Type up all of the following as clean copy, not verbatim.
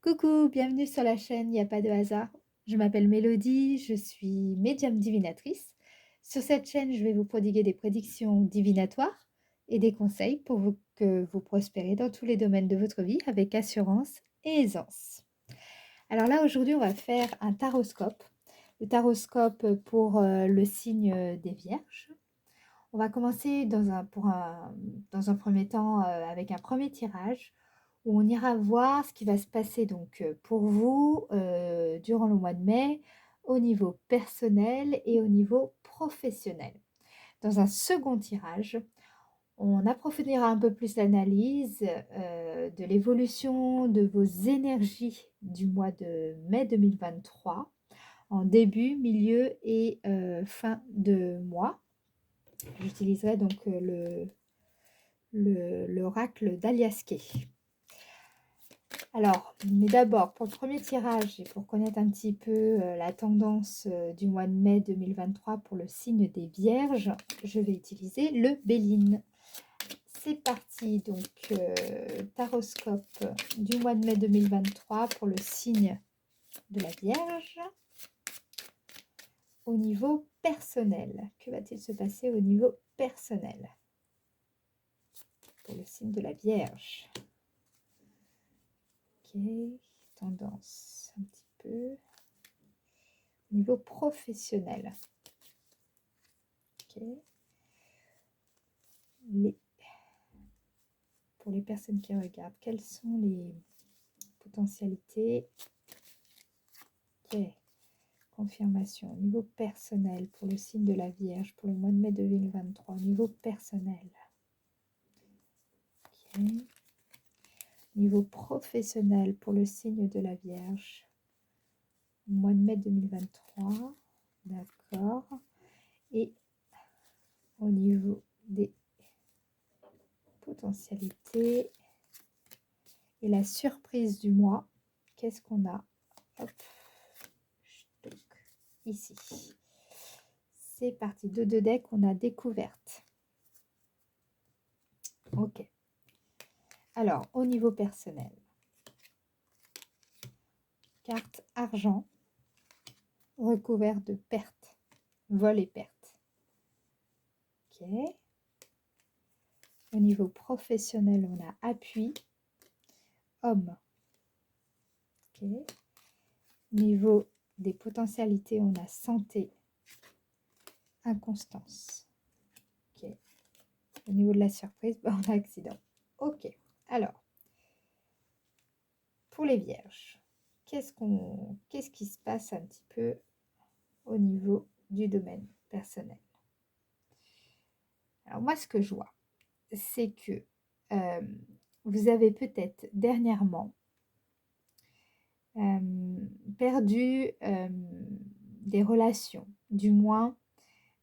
Coucou, bienvenue sur la chaîne Il n'y a pas de hasard. Je m'appelle Mélodie, je suis médium divinatrice. Sur cette chaîne, je vais vous prodiguer des prédictions divinatoires et des conseils pour que vous prospérez dans tous les domaines de votre vie avec assurance et aisance. Alors là, aujourd'hui, on va faire un taroscope. Le taroscope pour le signe des Vierges. On va commencer dans un premier temps avec un premier tirage où on ira voir ce qui va se passer donc pour vous durant le mois de mai au niveau personnel et au niveau professionnel. Dans un second tirage, on approfondira un peu plus l'analyse de l'évolution de vos énergies du mois de mai 2023 en début, milieu et fin de mois. J'utiliserai donc l'oracle d'Aliaské. Alors, mais d'abord, pour le premier tirage et pour connaître un petit peu la tendance du mois de mai 2023 pour le signe des Vierges, je vais utiliser le Béline. C'est parti, donc taroscope du mois de mai 2023 pour le signe de la Vierge. Au niveau personnel, que va-t-il se passer au niveau personnel pour le signe de la Vierge? Ok, tendance un petit peu. Au niveau professionnel. Ok. Pour les personnes qui regardent, quelles sont les potentialités? Ok. Confirmation. Au niveau personnel, pour le signe de la Vierge, pour le mois de mai 2023. Au niveau personnel. Ok. Niveau professionnel, pour le signe de la Vierge. Mois de mai 2023. D'accord. Et au niveau des potentialités et la surprise du mois, qu'est-ce qu'on a? Hop. Donc, ici. C'est parti. De deux decks, on a découverte. Ok. Alors, au niveau personnel, carte argent, recouvert de pertes, vol et pertes. Ok. Au niveau professionnel, on a appui, homme. Ok. Niveau des potentialités, on a santé, inconstance. Ok. Au niveau de la surprise, on a accident. Ok. Alors, pour les vierges, qu'est-ce qui se passe un petit peu au niveau du domaine personnel? Alors moi, ce que je vois, c'est que vous avez peut-être dernièrement perdu des relations. Du moins,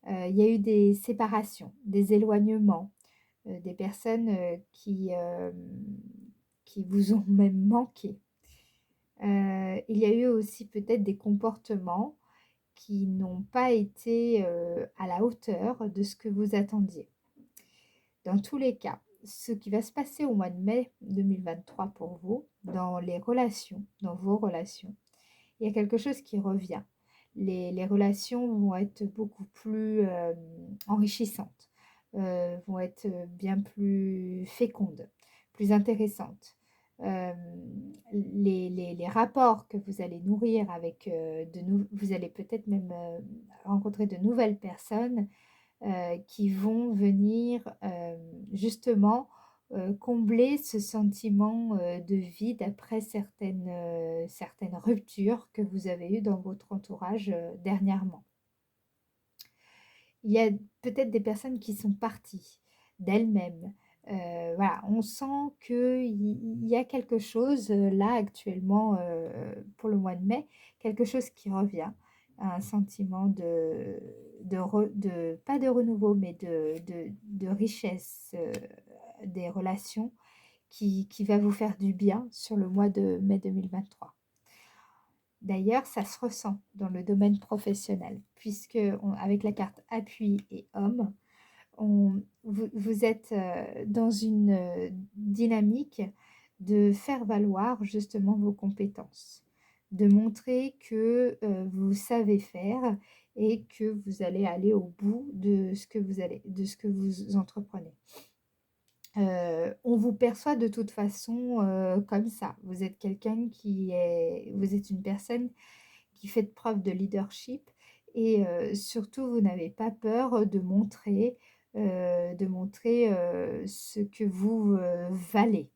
il y a eu des séparations, des éloignements, des personnes qui vous ont même manqué. Il y a eu aussi peut-être des comportements qui n'ont pas été à la hauteur de ce que vous attendiez. Dans tous les cas, ce qui va se passer au mois de mai 2023 pour vous, dans les relations, dans vos relations, il y a quelque chose qui revient. Les relations vont être beaucoup plus enrichissantes, vont être bien plus fécondes, plus intéressantes. Les rapports que vous allez nourrir avec vous allez peut-être même rencontrer de nouvelles personnes qui vont venir justement combler ce sentiment de vide après certaines ruptures que vous avez eues dans votre entourage dernièrement. Il y a peut-être des personnes qui sont parties d'elles-mêmes. Voilà, on sent qu'il y a quelque chose là actuellement pour le mois de mai, quelque chose qui revient, un sentiment pas de renouveau, mais de richesse des relations qui va vous faire du bien sur le mois de mai 2023. D'ailleurs, ça se ressent dans le domaine professionnel, puisque avec la carte appui et homme, vous êtes dans une dynamique de faire valoir justement vos compétences, de montrer que vous savez faire et que vous allez aller au bout de ce que vous entreprenez. On vous perçoit de toute façon comme ça. Vous êtes vous êtes une personne qui fait preuve de leadership et surtout vous n'avez pas peur de montrer ce que vous valez.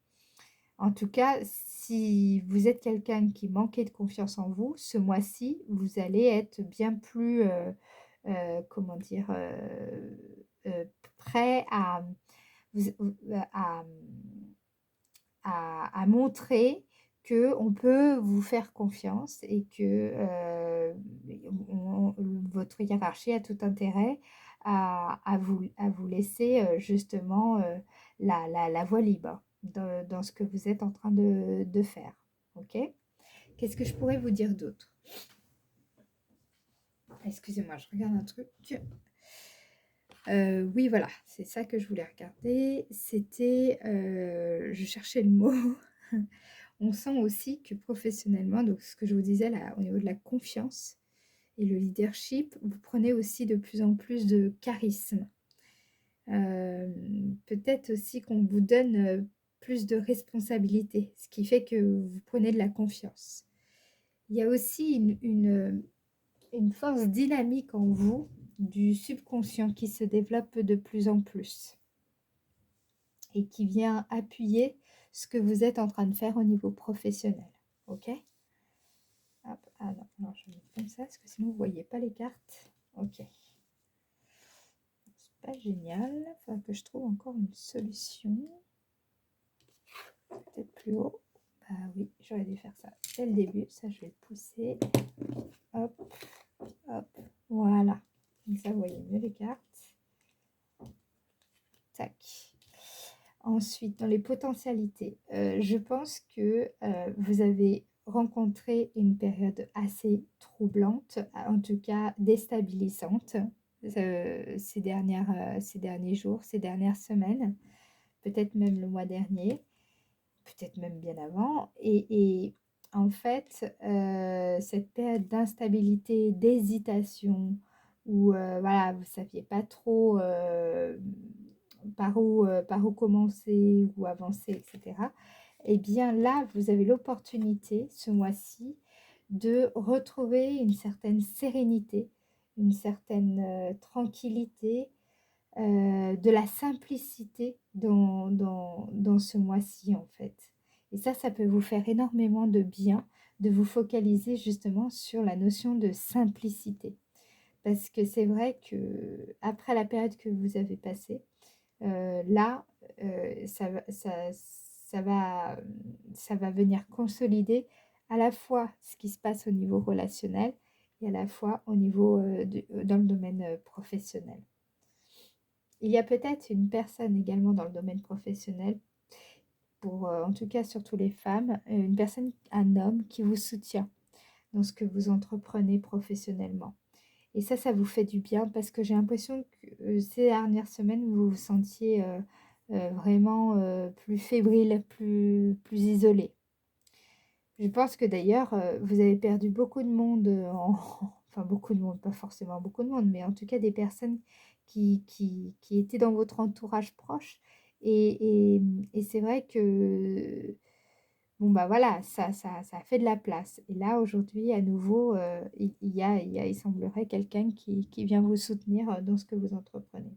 En tout cas, si vous êtes quelqu'un qui manquait de confiance en vous, ce mois-ci, vous allez être bien plus, comment dire, prêt à, à montrer que on peut vous faire confiance et que votre hiérarchie a tout intérêt à vous laisser justement la voie libre dans ce que vous êtes en train de faire. Ok? Qu'est-ce que je pourrais vous dire d'autre? Excusez-moi, je regarde un truc. Oui, voilà, c'est ça que je voulais regarder. C'était, je cherchais le mot. On sent aussi que professionnellement, donc ce que je vous disais là, au niveau de la confiance et le leadership, vous prenez aussi de plus en plus de charisme. Peut-être aussi qu'on vous donne plus de responsabilités, ce qui fait que vous prenez de la confiance. Il y a aussi une force dynamique en vous, du subconscient qui se développe de plus en plus et qui vient appuyer ce que vous êtes en train de faire au niveau professionnel. Ok? Hop, ah non, non, je vais mettre comme ça parce que sinon vous ne voyez pas les cartes. Ok. C'est pas génial. Il faudra que je trouve encore une solution. Peut-être plus haut. Bah oui, j'aurais dû faire ça dès le début. Ça, je vais le pousser. Hop, hop. Voilà. Comme ça, vous voyez mieux les cartes. Tac. Ensuite, dans les potentialités, je pense que vous avez rencontré une période assez troublante, en tout cas déstabilisante, ces derniers jours, ces dernières semaines, peut-être même le mois dernier, peut-être même bien avant. Et en fait, cette période d'instabilité, d'hésitation, où voilà, vous ne saviez pas trop par où commencer ou avancer, etc. Et bien là, vous avez l'opportunité ce mois-ci de retrouver une certaine sérénité, une certaine tranquillité, de la simplicité dans ce mois-ci en fait. Et ça peut vous faire énormément de bien de vous focaliser justement sur la notion de simplicité. Parce que c'est vrai que après la période que vous avez passée, là, ça va venir consolider à la fois ce qui se passe au niveau relationnel et à la fois au niveau dans le domaine professionnel. Il y a peut-être une personne également dans le domaine professionnel, pour en tout cas surtout les femmes, une personne, un homme qui vous soutient dans ce que vous entreprenez professionnellement. Et ça vous fait du bien parce que j'ai l'impression que ces dernières semaines, vous vous sentiez vraiment plus fébrile, plus isolé. Je pense que d'ailleurs, vous avez perdu beaucoup de monde, enfin beaucoup de monde, pas forcément beaucoup de monde, mais en tout cas des personnes qui étaient dans votre entourage proche. Et c'est vrai que, bon bah voilà, ça a fait de la place. Et là, aujourd'hui, à nouveau, il semblerait quelqu'un qui vient vous soutenir dans ce que vous entreprenez.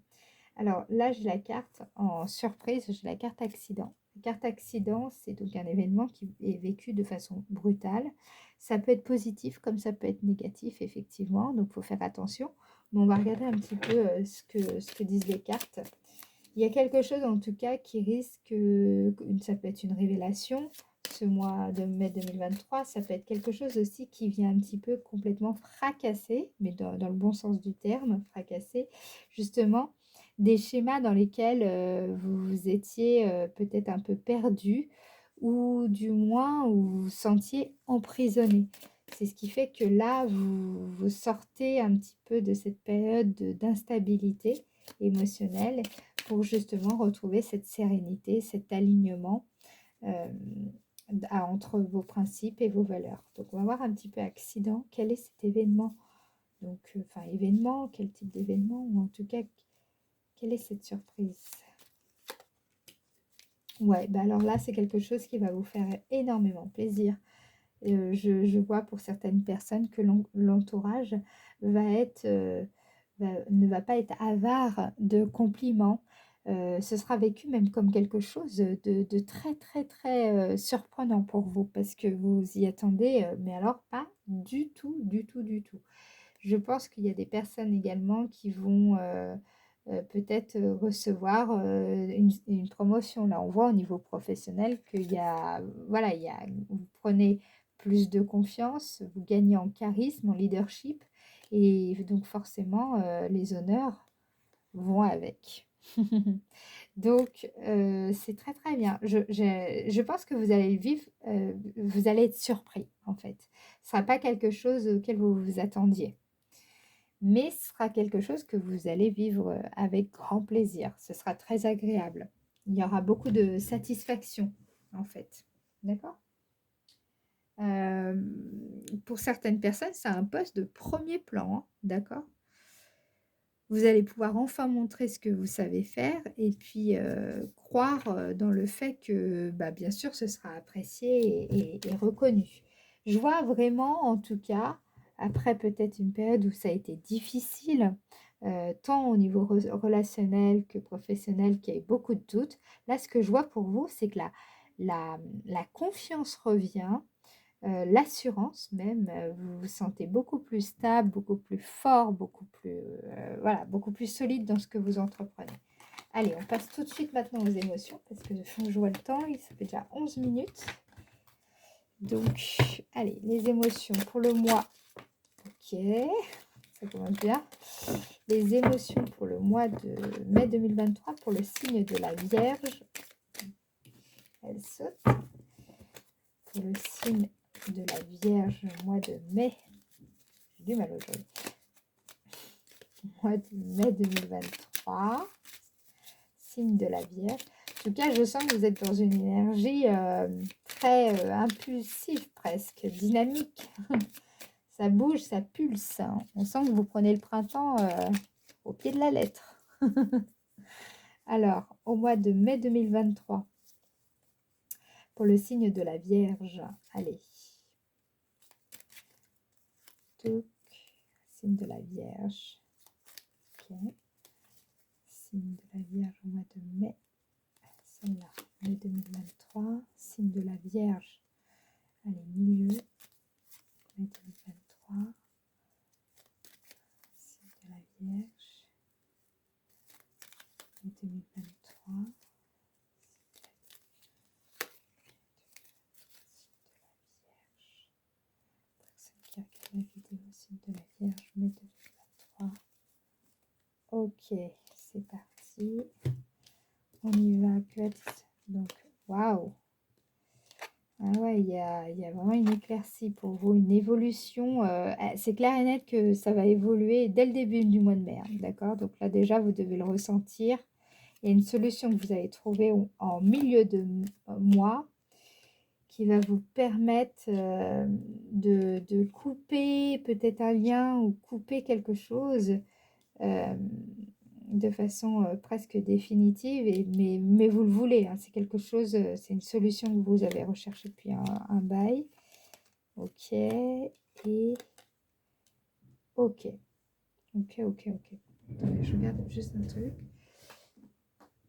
Alors là, j'ai la carte en surprise, j'ai la carte accident. La carte accident, c'est donc un événement qui est vécu de façon brutale. Ça peut être positif comme ça peut être négatif, effectivement, donc il faut faire attention. Mais on va regarder un petit peu ce que disent les cartes. Il y a quelque chose en tout cas qui risque, ça peut être une révélation, ce mois de mai 2023, ça peut être quelque chose aussi qui vient un petit peu complètement fracasser, mais dans le bon sens du terme, fracasser, justement, des schémas dans lesquels vous étiez peut-être un peu perdu ou du moins où vous vous sentiez emprisonné. C'est ce qui fait que là, vous sortez un petit peu de cette période d'instabilité émotionnelle pour justement retrouver cette sérénité, cet alignement entre vos principes et vos valeurs. Donc on va voir un petit peu accident, quel est cet événement? Donc, enfin événement, quel type d'événement, ou en tout cas, quelle est cette surprise? Ouais, bah alors là, c'est quelque chose qui va vous faire énormément plaisir. Je vois pour certaines personnes que l'entourage va être, ne va pas être avare de compliments. Ce sera vécu même comme quelque chose de très, très, très surprenant pour vous parce que vous y attendez, mais alors pas du tout, du tout, du tout. Je pense qu'il y a des personnes également qui vont peut-être recevoir une promotion. Là, on voit au niveau professionnel qu'il y a, voilà, vous prenez plus de confiance, vous gagnez en charisme, en leadership, et donc forcément, les honneurs vont avec. Donc, c'est très très bien. Je pense que vous allez vivre, vous allez être surpris en fait. Ce ne sera pas quelque chose auquel vous vous attendiez, mais ce sera quelque chose que vous allez vivre avec grand plaisir. Ce sera très agréable. Il y aura beaucoup de satisfaction, en fait. D'accord? Euh, pour certaines personnes, c'est un poste de premier plan, hein, d'accord? Vous allez pouvoir enfin montrer ce que vous savez faire et puis croire dans le fait que, bah, bien sûr, ce sera apprécié et reconnu. Je vois vraiment, en tout cas, après peut-être une période où ça a été difficile, tant au niveau relationnel que professionnel, qu'il y a eu beaucoup de doutes, là, ce que je vois pour vous, c'est que la confiance revient, l'assurance même, vous vous sentez beaucoup plus stable, beaucoup plus fort, beaucoup plus, voilà, beaucoup plus solide dans ce que vous entreprenez. Allez, on passe tout de suite maintenant aux émotions, parce que je vois le temps, ça fait déjà 11 minutes. Donc, allez, les émotions pour le mois. Ok, ça commence bien. Les émotions pour le mois de mai 2023, pour le signe de la Vierge. Elle saute. Pour le signe de la Vierge, mois de mai. J'ai du mal aujourd'hui. Mois de mai 2023. Signe de la Vierge. En tout cas, je sens que vous êtes dans une énergie très impulsive presque, dynamique. Ça bouge, ça pulse, hein. On sent que vous prenez le printemps au pied de la lettre. Alors, au mois de mai 2023, pour le signe de la Vierge, allez. Touc, signe de la Vierge. Ok. Signe de la Vierge au mois de mai. Celle-là, mai 2023. Signe de la Vierge. Allez, milieu. Mai 2023. Signe de la Vierge. Mai 2023. Personne qui regarde la vidéo, signe de la Vierge, mai 2023. Ok, c'est parti. On y va. Donc, waouh! Ah ouais, il y a vraiment une éclaircie pour vous, une évolution. C'est clair et net que ça va évoluer dès le début du mois de mai, hein, d'accord? Donc là, déjà, vous devez le ressentir. Il y a une solution que vous allez trouver en milieu de mois qui va vous permettre de couper peut-être un lien ou couper quelque chose euh, de façon presque définitive, mais vous le voulez, hein, c'est quelque chose, c'est une solution que vous avez recherchée depuis un bail. Ok, et ok, ok, ok, ok. Attendez, je regarde juste un truc.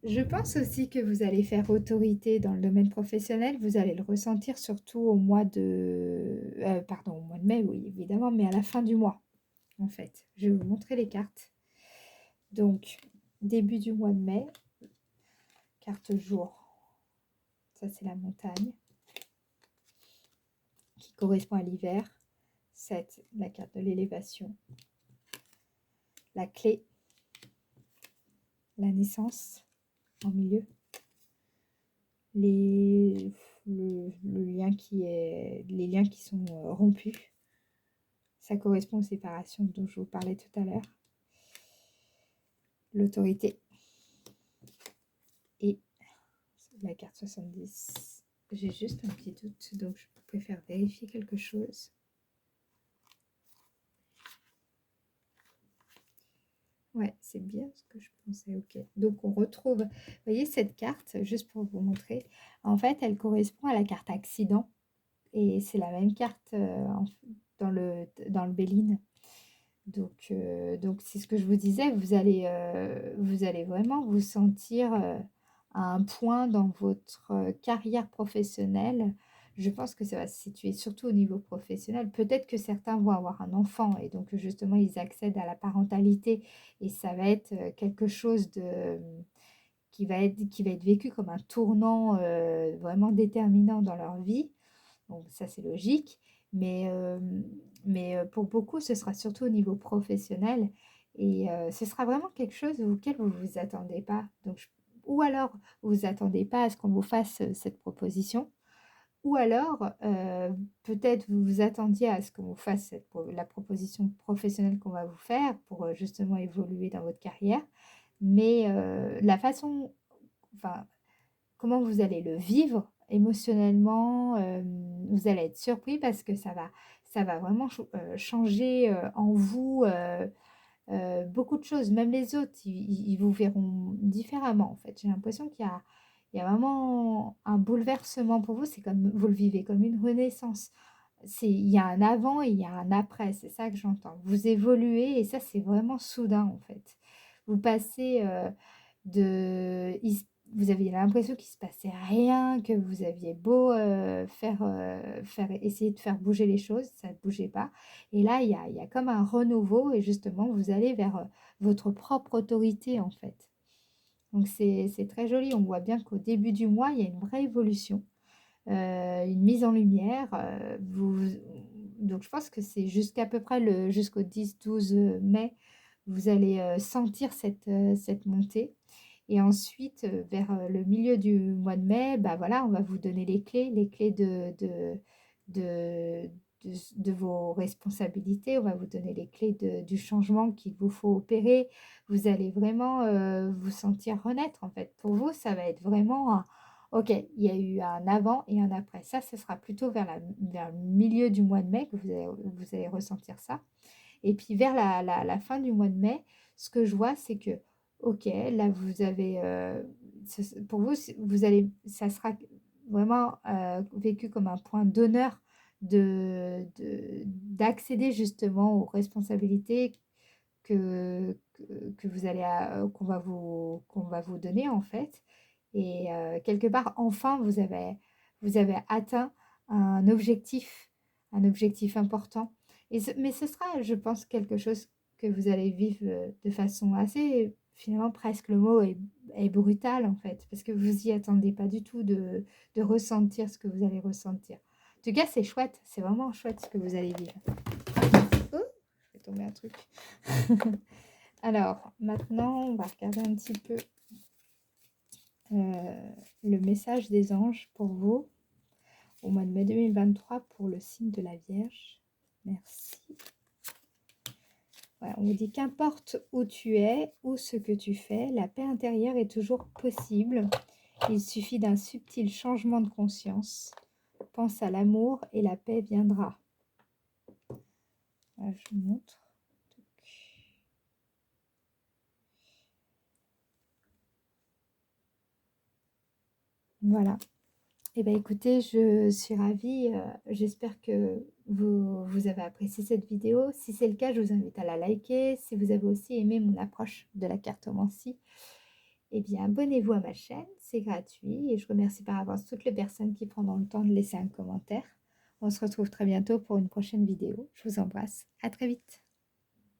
Je pense aussi que vous allez faire autorité dans le domaine professionnel. Vous allez le ressentir surtout au mois de... pardon, au mois de mai, oui, évidemment, mais à la fin du mois, en fait. Je vais vous montrer les cartes. Donc, début du mois de mai, carte jour. Ça, c'est la montagne qui correspond à l'hiver. 7, la carte de l'élévation. La clé, la naissance en milieu. Le lien les liens qui sont rompus. Ça correspond aux séparations dont je vous parlais tout à l'heure. L'autorité. Et la carte 70. j'ai juste un petit doute, donc je préfère vérifier quelque chose. Ouais, c'est bien ce que je pensais, ok. Donc on retrouve, vous voyez cette carte, juste pour vous montrer, en fait elle correspond à la carte accident, et c'est la même carte dans le Béline. Donc c'est ce que je vous disais, vous allez vraiment vous sentir à un point dans votre carrière professionnelle. Je pense que ça va se situer surtout au niveau professionnel. Peut-être que certains vont avoir un enfant et donc justement ils accèdent à la parentalité et ça va être quelque chose qui va être vécu comme un tournant vraiment déterminant dans leur vie. Donc ça, c'est logique. Mais pour beaucoup, ce sera surtout au niveau professionnel. Et ce sera vraiment quelque chose auquel vous ne vous attendez pas. Ou alors, vous vous attendez pas à ce qu'on vous fasse cette proposition. Ou alors, peut-être vous vous attendiez à ce qu'on vous fasse la proposition professionnelle qu'on va vous faire pour justement évoluer dans votre carrière. Mais la façon, enfin, comment vous allez le vivre émotionnellement, vous allez être surpris parce que ça va vraiment changer en vous beaucoup de choses. Même les autres, ils vous verront différemment en fait. J'ai l'impression il y a vraiment un bouleversement pour vous. C'est comme vous le vivez comme une renaissance. Il y a un avant et il y a un après. C'est ça que j'entends. Vous évoluez et ça, c'est vraiment soudain en fait. Vous passez de vous aviez l'impression qu'il se passait rien, que vous aviez beau essayer de faire bouger les choses, ça ne bougeait pas. Et là, il y a comme un renouveau et justement, vous allez vers votre propre autorité en fait. Donc c'est très joli. On voit bien qu'au début du mois, il y a une vraie évolution, une mise en lumière. Donc je pense que c'est jusqu'à peu près jusqu'au 10-12 mai, vous allez sentir cette montée. Et ensuite, vers le milieu du mois de mai, bah voilà, on va vous donner les clés de, de vos responsabilités, on va vous donner les clés du changement qu'il vous faut opérer. Vous allez vraiment vous sentir renaître en fait. Pour vous, ça va être vraiment ok, il y a eu un avant et un après. Ça, ce sera plutôt vers le milieu du mois de mai que vous allez ressentir ça. Et puis vers la fin du mois de mai, ce que je vois, c'est que, ok, là vous avez, pour vous, ça sera vraiment vécu comme un point d'honneur d'accéder justement aux responsabilités que vous allez, qu'on va vous donner en fait. Et quelque part, enfin, vous avez atteint un objectif important. Mais ce sera, je pense, quelque chose que vous allez vivre de façon assez, finalement, presque le mot est brutal en fait, parce que vous y attendez pas du tout de ressentir ce que vous allez ressentir. En tout cas, c'est chouette, c'est vraiment chouette ce que vous allez vivre. Oh, je vais tomber un truc. Alors, maintenant, on va regarder un petit peu le message des anges pour vous au mois de mai 2023 pour le signe de la Vierge. Merci. Voilà, on vous dit qu'importe où tu es ou ce que tu fais, la paix intérieure est toujours possible. Il suffit d'un subtil changement de conscience. Pense à l'amour et la paix viendra. Voilà, je vous montre. Voilà. Eh bien, écoutez, je suis ravie. J'espère que vous avez apprécié cette vidéo. Si c'est le cas, je vous invite à la liker. Si vous avez aussi aimé mon approche de la cartomancie, eh bien, abonnez-vous à ma chaîne. C'est gratuit. Et je remercie par avance toutes les personnes qui prendront le temps de laisser un commentaire. On se retrouve très bientôt pour une prochaine vidéo. Je vous embrasse. À très vite.